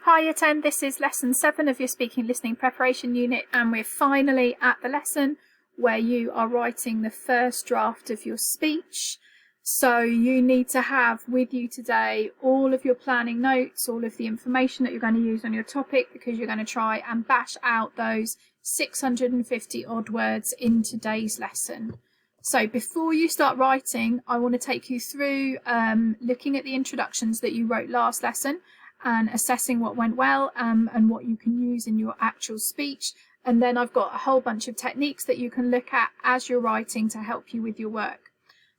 Hi Year 10, this is lesson 7 of your speaking listening preparation unit, and we're finally at the lesson where you are writing the first draft of your speech. So you need to have with you today all of your planning notes, all of the information that you're going to use on your topic, because you're going to try and bash out those 650 odd words in today's lesson. So before you start writing, I want to take you through looking at the introductions that you wrote last lesson and assessing what went well and what you can use in your actual speech. And then I've got a whole bunch of techniques that you can look at as you're writing to help you with your work.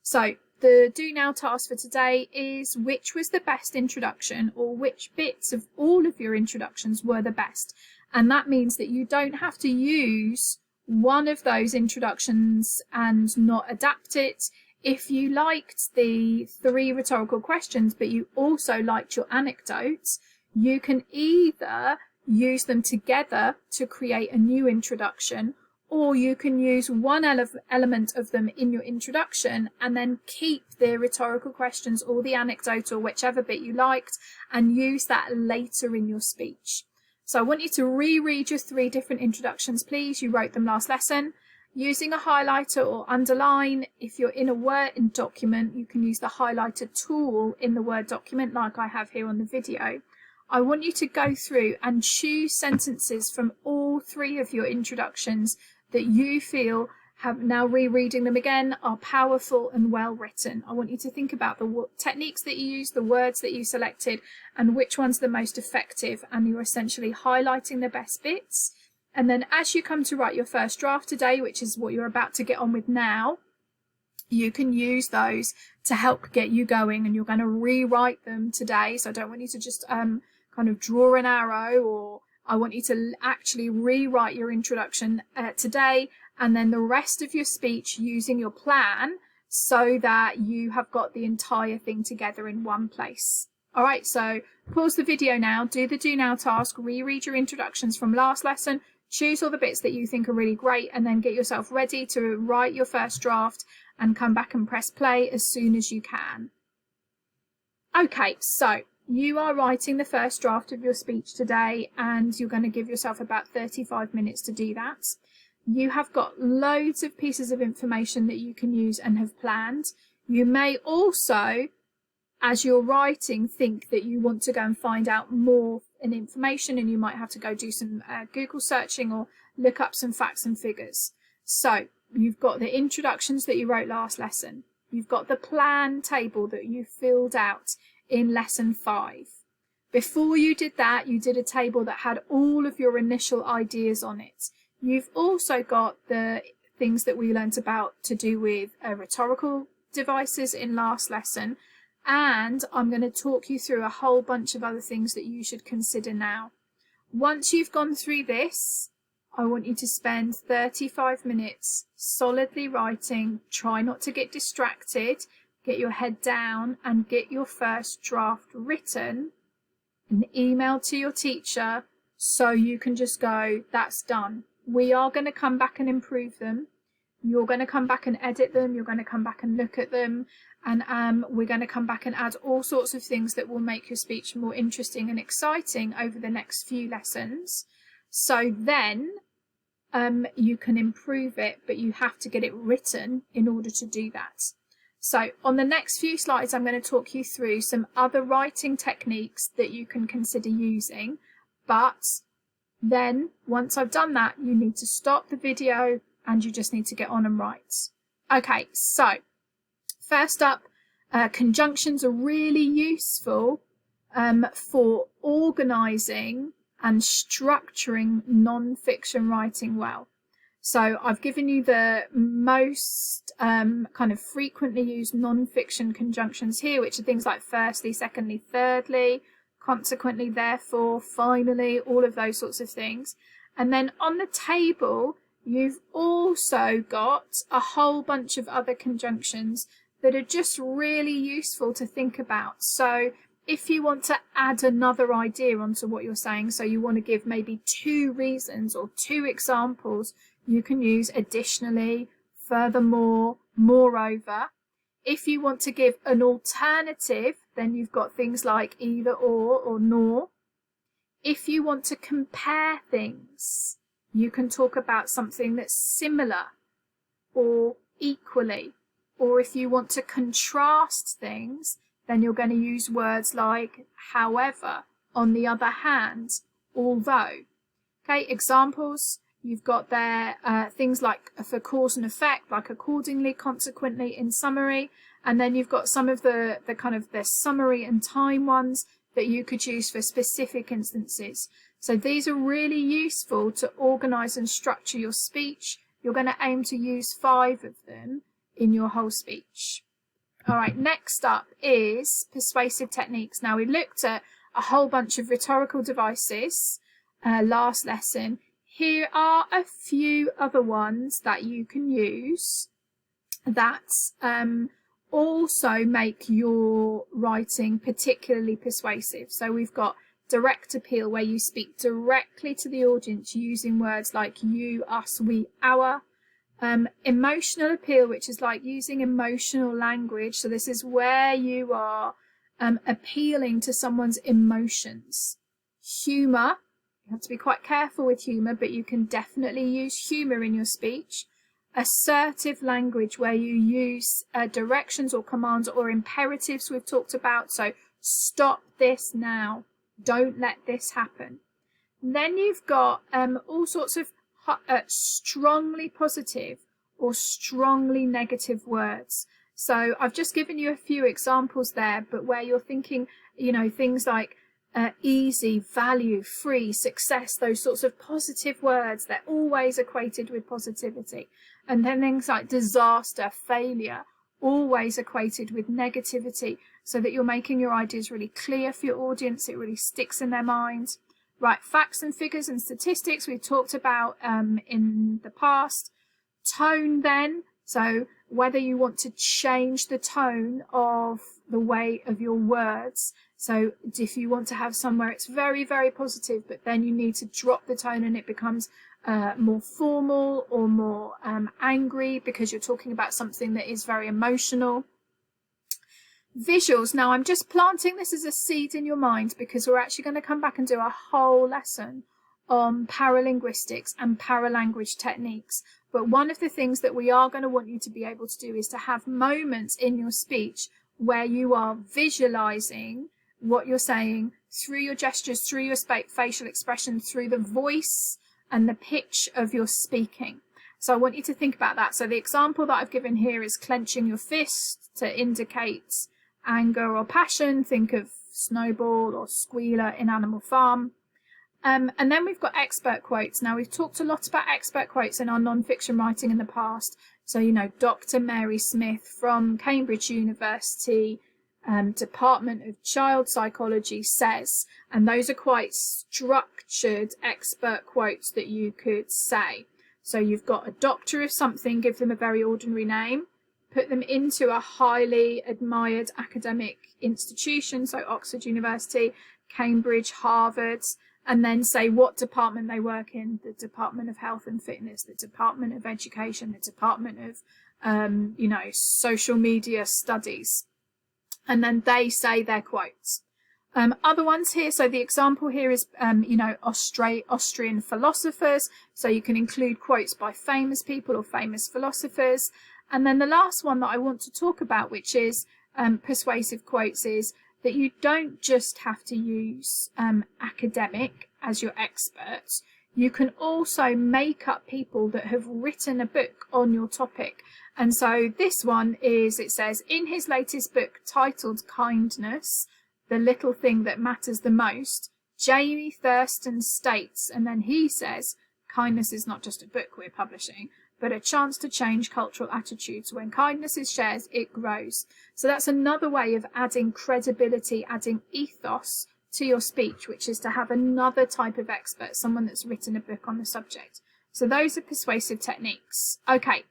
So the do now task for today is which was the best introduction, or which bits of all of your introductions were the best. And that means that you don't have to use one of those introductions and not adapt it. If you liked the 3 rhetorical questions, but you also liked your anecdotes, you can either use them together to create a new introduction, or you can use one element of them in your introduction and then keep the rhetorical questions or the anecdote or whichever bit you liked and use that later in your speech. So I want you to reread your 3 different introductions, please. You wrote them last lesson. Using a highlighter or underline. If you're in a Word document, you can use the highlighter tool in the Word document like I have here on the video. I want you to go through and choose sentences from all 3 of your introductions that you feel have, now rereading them again, are powerful and well written. I want you to think about the techniques that you used, the words that you selected, and which one's the most effective, and you're essentially highlighting the best bits. And then as you come to write your first draft today, which is what you're about to get on with now, you can use those to help get you going, and you're going to rewrite them today. So I don't want you to just kind of draw an arrow, or I want you to actually rewrite your introduction today, and then the rest of your speech using your plan so that you have got the entire thing together in one place. All right, so pause the video now, do the do now task, reread your introductions from last lesson, choose all the bits that you think are really great, and then get yourself ready to write your first draft and come back and press play as soon as you can. Okay, so you are writing the first draft of your speech today, and you're going to give yourself about 35 minutes to do that. You have got loads of pieces of information that you can use and have planned. You may also, as you're writing, think that you want to go and find out more information, and you might have to go do some Google searching or look up some facts and figures. So you've got the introductions that you wrote last lesson. You've got the plan table that you filled out in lesson 5. Before you did that, you did a table that had all of your initial ideas on it. You've also got the things that we learnt about to do with rhetorical devices in last lesson. And I'm going to talk you through a whole bunch of other things that you should consider now. Once you've gone through this, I want you to spend 35 minutes solidly writing. Try not to get distracted. Get your head down and get your first draft written and emailed to your teacher so you can just go, that's done. We are going to come back and improve them. You're going to come back and edit them. You're going to come back and look at them. And we're going to come back and add all sorts of things that will make your speech more interesting and exciting over the next few lessons. So then you can improve it, but you have to get it written in order to do that. So on the next few slides, I'm going to talk you through some other writing techniques that you can consider using. But then once I've done that, you need to stop the video and you just need to get on and write. Okay, so first up, conjunctions are really useful for organising and structuring non-fiction writing well. So I've given you the most kind of frequently used non-fiction conjunctions here, which are things like firstly, secondly, thirdly, consequently, therefore, finally, all of those sorts of things. And then on the table, you've also got a whole bunch of other conjunctions that are just really useful to think about. So if you want to add another idea onto what you're saying, so you want to give maybe 2 reasons or 2 examples, you can use additionally, furthermore, moreover. If you want to give an alternative, then you've got things like either or nor. If you want to compare things, you can talk about something that's similar or equally. Or if you want to contrast things, then you're going to use words like however, on the other hand, although. Okay, examples, you've got there things like for cause and effect, like accordingly, consequently, in summary. And then you've got some of the kind of the summary and time ones that you could use for specific instances. So these are really useful to organize and structure your speech. You're going to aim to use 5 of them in your whole speech. All right, next up is persuasive techniques. Now, we looked at a whole bunch of rhetorical devices last lesson. Here are a few other ones that you can use that also make your writing particularly persuasive. So we've got direct appeal, where you speak directly to the audience using words like you, us, we, our. Emotional appeal, which is like using emotional language. So this is where you are appealing to someone's emotions. Humour, you have to be quite careful with humour, but you can definitely use humour in your speech. Assertive language, where you use directions or commands or imperatives we've talked about. So stop this now. Don't let this happen. Then you've got all sorts of strongly positive or strongly negative words. So I've just given you a few examples there, but where you're thinking, things like easy, value, free, success, those sorts of positive words, they're always equated with positivity. And then things like disaster, failure, always equated with negativity, so that you're making your ideas really clear for your audience. It really sticks in their minds. Right, facts and figures and statistics we've talked about in the past. Tone then, so whether you want to change the tone of the way of your words. So if you want to have somewhere it's very, very positive, but then you need to drop the tone and it becomes more formal or more angry because you're talking about something that is very emotional. Visuals. Now I'm just planting this as a seed in your mind, because we're actually going to come back and do a whole lesson on paralinguistics and paralanguage techniques. But one of the things that we are going to want you to be able to do is to have moments in your speech where you are visualizing what you're saying through your gestures, through your facial expression, through the voice and the pitch of your speaking. So I want you to think about that. So the example that I've given here is clenching your fist to indicate anger or passion. Think of Snowball or Squealer in Animal Farm. And then we've got expert quotes. Now, we've talked a lot about expert quotes in our non-fiction writing in the past. So, Dr. Mary Smith from Cambridge University, Department of Child Psychology says, and those are quite structured expert quotes that you could say. So you've got a doctor of something, give them a very ordinary name, put them into a highly admired academic institution, so Oxford University, Cambridge, Harvard, and then say what department they work in: the Department of Health and Fitness, the Department of Education, the Department of, Social Media Studies. And then they say their quotes. Other ones here, so the example here is, Austrian philosophers. So you can include quotes by famous people or famous philosophers. And then the last one that I want to talk about, which is persuasive quotes, is that you don't just have to use academic as your experts. You can also make up people that have written a book on your topic. And so this one is, it says, in his latest book titled Kindness, the Little Thing That Matters the Most, Jamie Thurston states, and then he says, kindness is not just a book we're publishing, but a chance to change cultural attitudes. When kindness is shared, it grows. So that's another way of adding credibility, adding ethos to your speech, which is to have another type of expert, someone that's written a book on the subject. So those are persuasive techniques. Okay.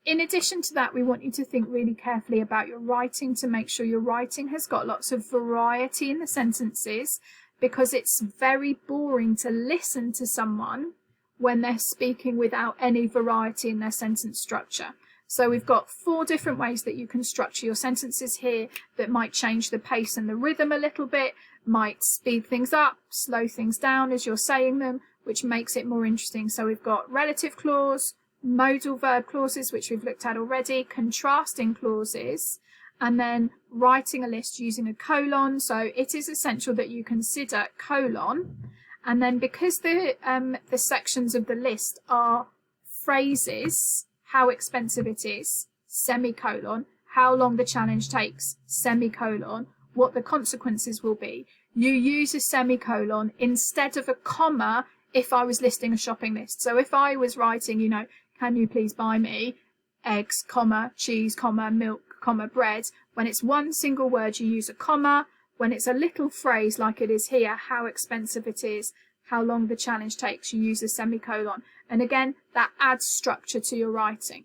In addition to that, we want you to think really carefully about your writing to make sure your writing has got lots of variety in the sentences, because it's very boring to listen to someone when they're speaking without any variety in their sentence structure. So we've got 4 different ways that you can structure your sentences here that might change the pace and the rhythm a little bit, might speed things up, slow things down as you're saying them, which makes it more interesting. So we've got relative clause, modal verb clauses, which we've looked at already, contrasting clauses, and then writing a list using a colon. So it is essential that you consider colon. And then because the sections of the list are phrases, how expensive it is, semicolon, how long the challenge takes, semicolon, what the consequences will be, you use a semicolon instead of a comma if I was listing a shopping list. So if I was writing, you know, can you please buy me eggs, comma, cheese, comma, milk, comma, bread, when it's one single word, you use a comma. When it's a little phrase like it is here, how expensive it is, how long the challenge takes, you use a semicolon. And again, that adds structure to your writing.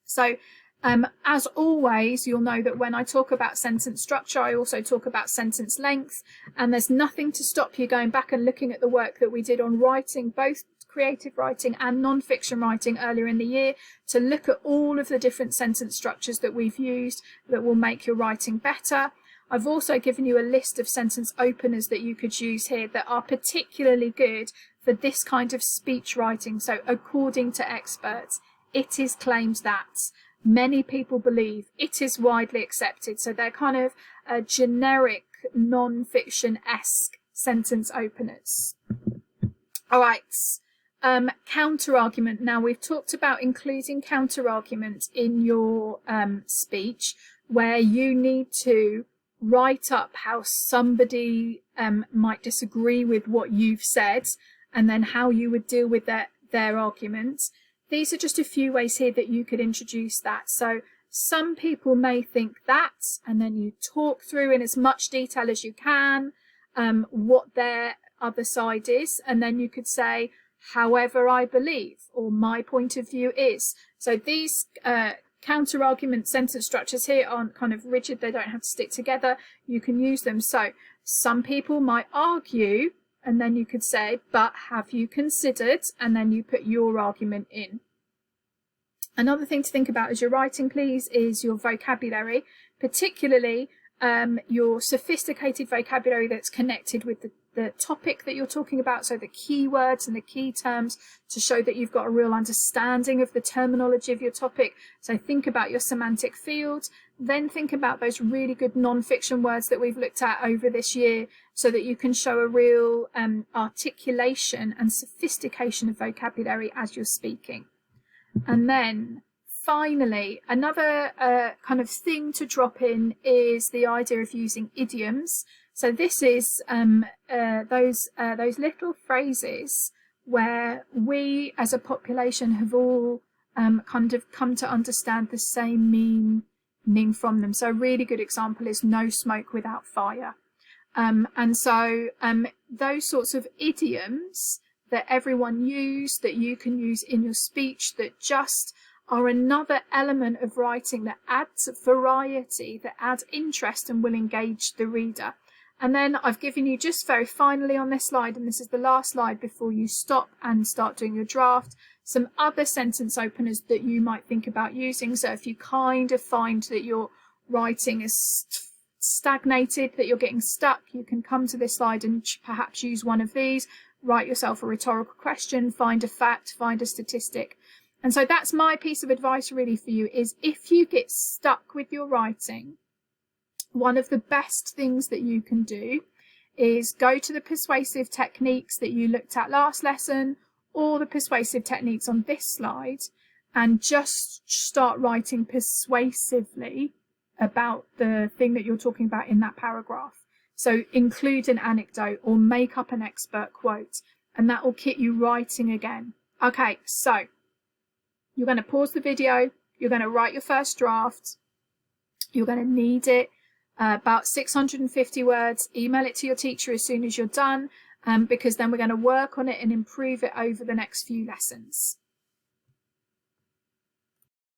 So as always, you'll know that when I talk about sentence structure, I also talk about sentence length, and there's nothing to stop you going back and looking at the work that we did on writing, both creative writing and non-fiction writing earlier in the year, to look at all of the different sentence structures that we've used that will make your writing better. I've also given you a list of sentence openers that you could use here that are particularly good for this kind of speech writing. So according to experts, it is claimed that, many people believe, it is widely accepted. So they're kind of generic non-fiction-esque sentence openers. All right. Counterargument. Now, we've talked about including counterargument in your speech, where you need to write up how somebody might disagree with what you've said, and then how you would deal with their argument. These are just a few ways here that you could introduce that. So some people may think that, and then you talk through in as much detail as you can what their other side is, and then you could say, however I believe, or my point of view is. So these counter-argument sentence structures here aren't kind of rigid, they don't have to stick together. You can use them. So some people might argue, and then you could say, but have you considered, and then you put your argument in. Another thing to think about as you're writing, please, is your vocabulary, particularly your sophisticated vocabulary that's connected with the topic that you're talking about, so the keywords and the key terms, to show that you've got a real understanding of the terminology of your topic. So think about your semantic field, then think about those really good non-fiction words that we've looked at over this year, so that you can show a real articulation and sophistication of vocabulary as you're speaking. And then finally, another kind of thing to drop in is the idea of using idioms. So this is those little phrases where we as a population have all kind of come to understand the same meaning from them. So a really good example is no smoke without fire. And so those sorts of idioms that everyone use, that you can use in your speech, that just are another element of writing that adds variety, that adds interest and will engage the reader. And then I've given you, just very finally on this slide, and this is the last slide before you stop and start doing your draft, some other sentence openers that you might think about using. So if you kind of find that your writing is stagnated, that you're getting stuck, you can come to this slide and perhaps use one of these. Write yourself a rhetorical question, find a fact, find a statistic. And so that's my piece of advice really for you, is if you get stuck with your writing, one of the best things that you can do is go to the persuasive techniques that you looked at last lesson, or the persuasive techniques on this slide, and just start writing persuasively about the thing that you're talking about in that paragraph. So include an anecdote or make up an expert quote, and that will get you writing again. Okay, so you're going to pause the video, you're going to write your first draft, you're going to need it, about 650 words. Email it to your teacher as soon as you're done, because then we're going to work on it and improve it over the next few lessons.